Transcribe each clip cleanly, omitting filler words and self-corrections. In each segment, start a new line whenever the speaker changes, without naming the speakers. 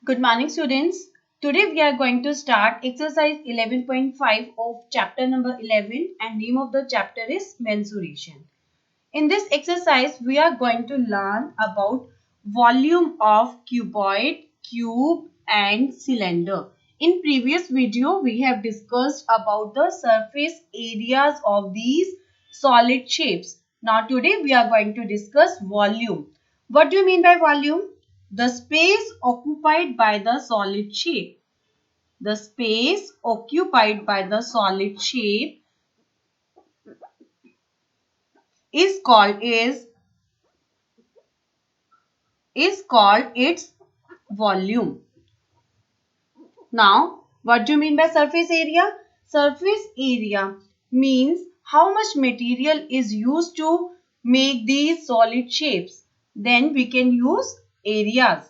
Good morning, students. Today we are going to start exercise 11.5 of chapter number 11 and name of the chapter is mensuration. In this exercise, we are going to learn about volume of cuboid, cube and cylinder. In previous video, we have discussed about the surface areas of these solid shapes. Now today we are going to discuss volume. What do you mean by volume? The space occupied by the solid shape. The space occupied by the solid shape is called its volume. Now, what do you mean by surface area? Surface area means how much material is used to make these solid shapes. Then we can use areas.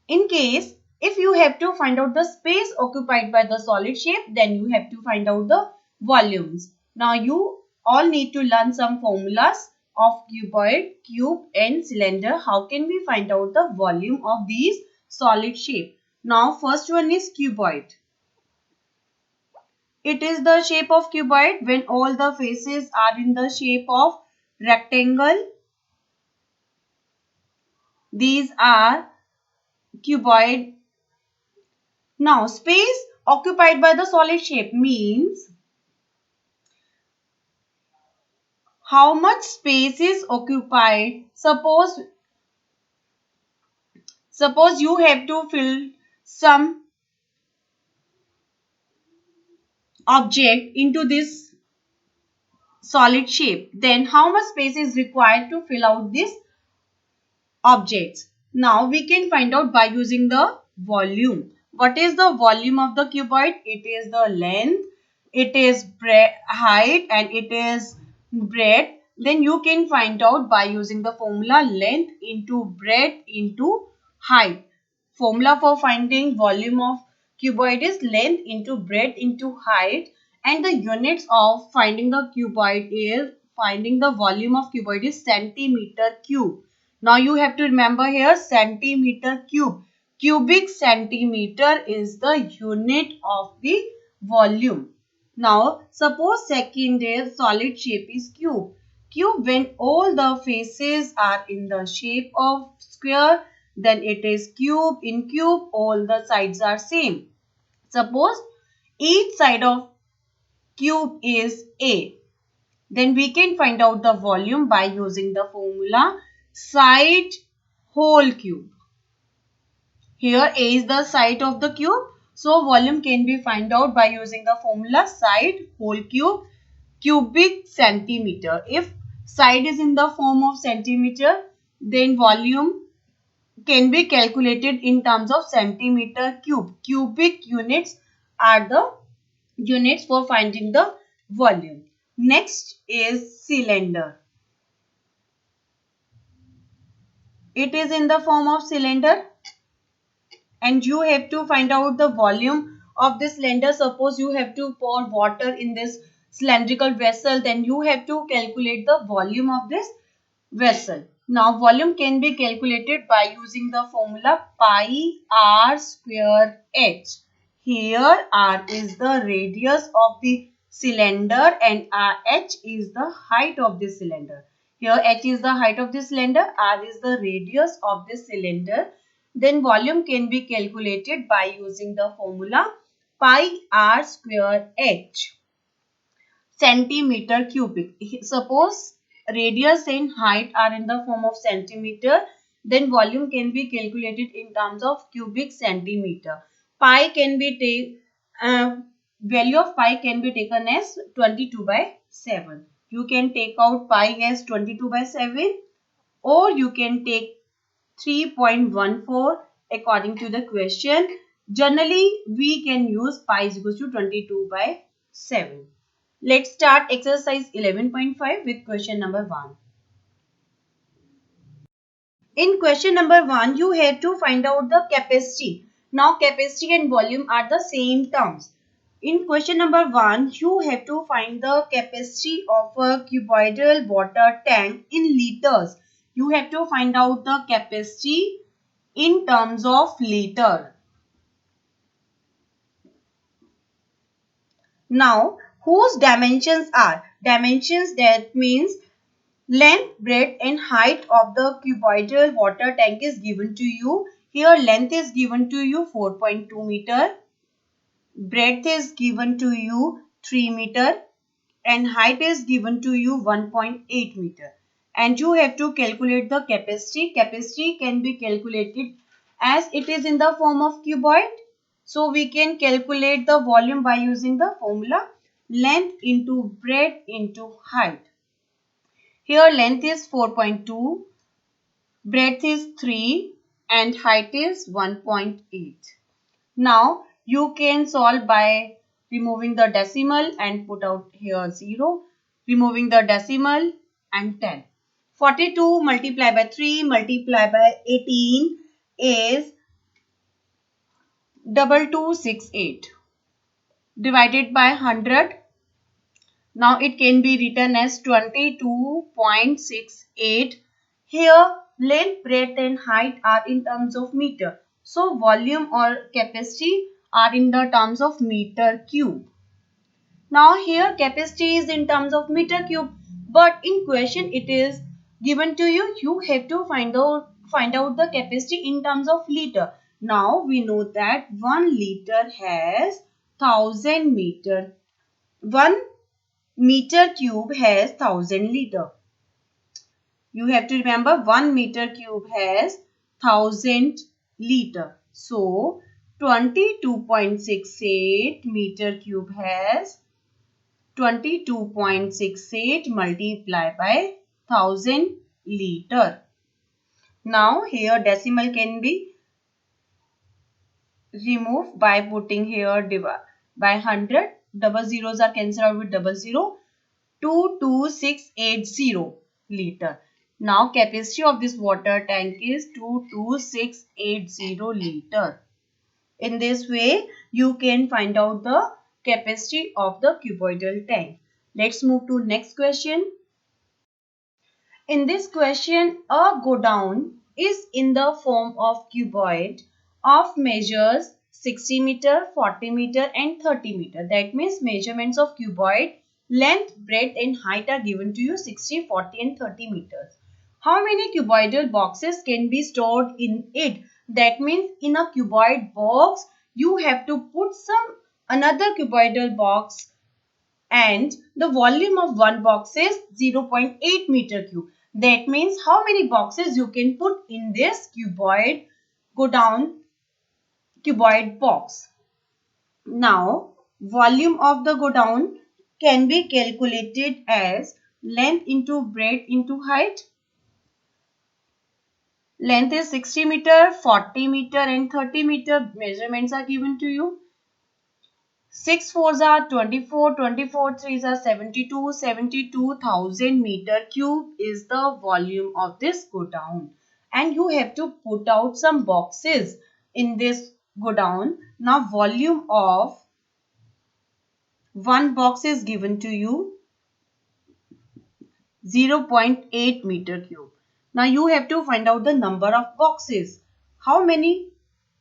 In case if you have to find out the space occupied by the solid shape, then you have to find out the volumes. Now you all need to learn some formulas of cuboid, cube and cylinder. How can we find out the volume of these solid shape? Now first one is cuboid. It is the shape of cuboid when all the faces are in the shape of rectangle. These are cuboid. Now space occupied by the solid shape means how much space is occupied. Suppose you have to fill some object into this solid shape. Then how much space is required to fill out this objects? Now we can find out by using the volume. What is the volume of the cuboid? It is the length, it is height and it is breadth. Then you can find out by using the formula length into breadth into height. Formula for finding volume of cuboid is length into breadth into height, and the units of finding the volume of cuboid is centimeter cube. Now you have to remember here centimeter cube. Cubic centimeter is the unit of the volume. Now suppose second is solid shape is cube. Cube when all the faces are in the shape of square, then it is cube. In cube all the sides are same. Suppose each side of cube is A. Then we can find out the volume by using the formula side whole cube. Here A is the side of the cube. So volume can be found out by using the formula side whole cube cubic centimeter. If side is in the form of centimeter, then volume can be calculated in terms of centimeter cube. Cubic units are the units for finding the volume. Next is cylinder. It is in the form of cylinder and you have to find out the volume of this cylinder. Suppose you have to pour water in this cylindrical vessel, then you have to calculate the volume of this vessel. Now volume can be calculated by using the formula pi r square h. Here r is the radius of the cylinder and h is the height of the cylinder. Here h is the height of the cylinder, r is the radius of the cylinder. Then volume can be calculated by using the formula pi r square h centimeter cubic. Suppose radius and height are in the form of centimeter, then volume can be calculated in terms of cubic centimeter. Pi can be value of pi can be taken as 22/7. You can take out pi as 22/7 or you can take 3.14 according to the question. Generally, we can use pi is equals to 22/7. Let's start exercise 11.5 with question number 1. In question number 1, you have to find out the capacity. Now, capacity and volume are the same terms. In question number 1, you have to find the capacity of a cuboidal water tank in liters. You have to find out the capacity in terms of liter. Now, whose dimensions are? Dimensions, that means length, breadth and height of the cuboidal water tank is given to you. Here length is given to you 4.2 meter. Breadth is given to you 3 meter. And height is given to you 1.8 meter. And you have to calculate the capacity. Capacity can be calculated as it is in the form of cuboid. So we can calculate the volume by using the formula length into breadth into height. Here length is 4.2, breadth is 3 and height is 1.8. Now you can solve by removing the decimal and put out here 0, removing the decimal and 10. 42 multiplied by 3 multiplied by 18 is 2268 divided by 100. Now it can be written as 22.68. Here length, breadth and height are in terms of meter. So volume or capacity are in the terms of meter cube. Now here capacity is in terms of meter cube, but in question it is given to you. You have to find out the capacity in terms of liter. Now we know that 1 liter has 1000 meter. 1 meter cube has 1000 liter. You have to remember 1 meter cube has 1000 liter. So 22.68 meter cube has 22.68 multiplied by 1000 liter. Now here decimal can be removed by putting here divide by 100. Double zeros are cancelled out with double zero. 22680 liter. Now capacity of this water tank is 22680 liter. In this way you can find out the capacity of the cuboidal tank. Let's move to next question. In this question, a godown is in the form of cuboid of measures 60 meter, 40 meter and 30 meter. That means measurements of cuboid length, breadth and height are given to you 60, 40 and 30 meters. How many cuboidal boxes can be stored in it? That means in a cuboid box, you have to put some another cuboidal box and the volume of one box is 0.8 meter cube. That means how many boxes you can put in this cuboid cuboid box. Now volume of the godown can be calculated as length into breadth into height. Length is 60 meter, 40 meter and 30 meter. Measurements are given to you. 6 fours are 24, 24 threes are 72, 72,000 meter cube is the volume of this godown. And you have to put out some boxes in this godown. Now volume of one box is given to you 0.8 meter cube. Now you have to find out the number of boxes. How many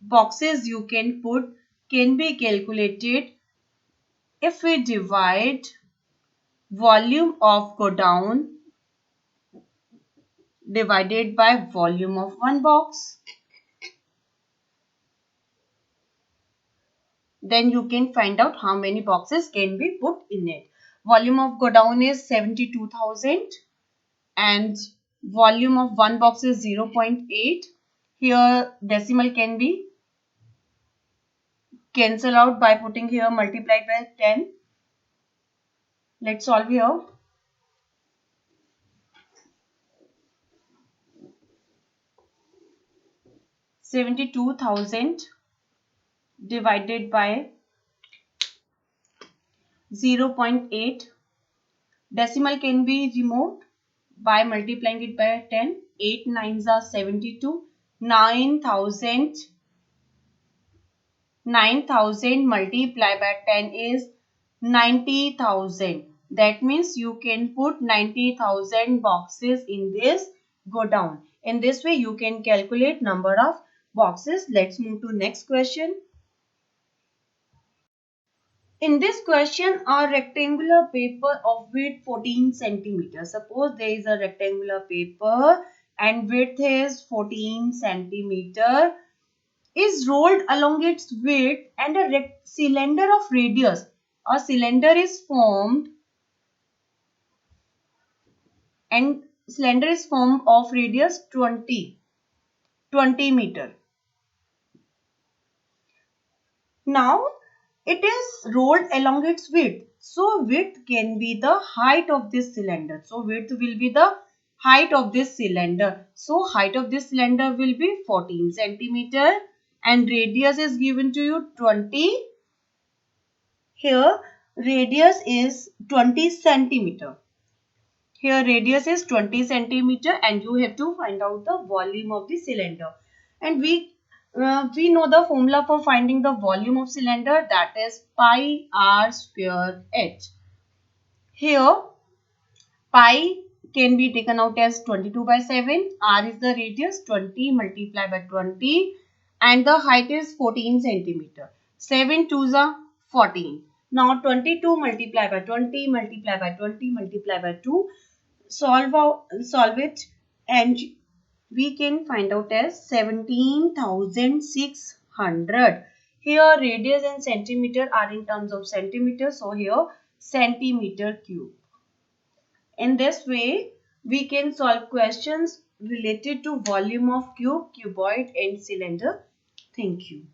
boxes you can put can be calculated if we divide volume of godown divided by volume of one box. Then you can find out how many boxes can be put in it. Volume of godown is 72,000 and volume of one box is 0.8. Here decimal can be cancelled out by putting here multiplied by 10. Let's solve here. $72,000 divided by 0.8. Decimal can be removed by multiplying it by 10. 8 nines are 72. 9,000 multiplied by 10 is 90,000. That means you can put 90,000 boxes in this godown. In this way you can calculate number of boxes. Let's move to next question. In this question, a rectangular paper of width 14 centimeters. Suppose there is a rectangular paper and width is 14 centimeter is rolled along its width and a cylinder of radius. A cylinder is formed and cylinder is formed of radius 20 meter. Now it is rolled along its width. So width can be the height of this cylinder. So width will be the height of this cylinder. So height of this cylinder will be 14 centimeter and radius is given to you 20. Here radius is 20 centimeter. Here radius is 20 centimeter and you have to find out the volume of the cylinder. And we know the formula for finding the volume of cylinder, that is pi r square h. Here pi can be taken out as 22 by 7. R is the radius, 20 multiplied by 20 and the height is 14 centimeter. 7 2s are 14. Now 22 multiplied by 20 multiplied by 20 multiplied by 2. Solve it and we can find out as 17,600. Here radius and centimeter are in terms of centimeter, so here centimeter cube. In this way we can solve questions related to volume of cube, cuboid and cylinder. Thank you.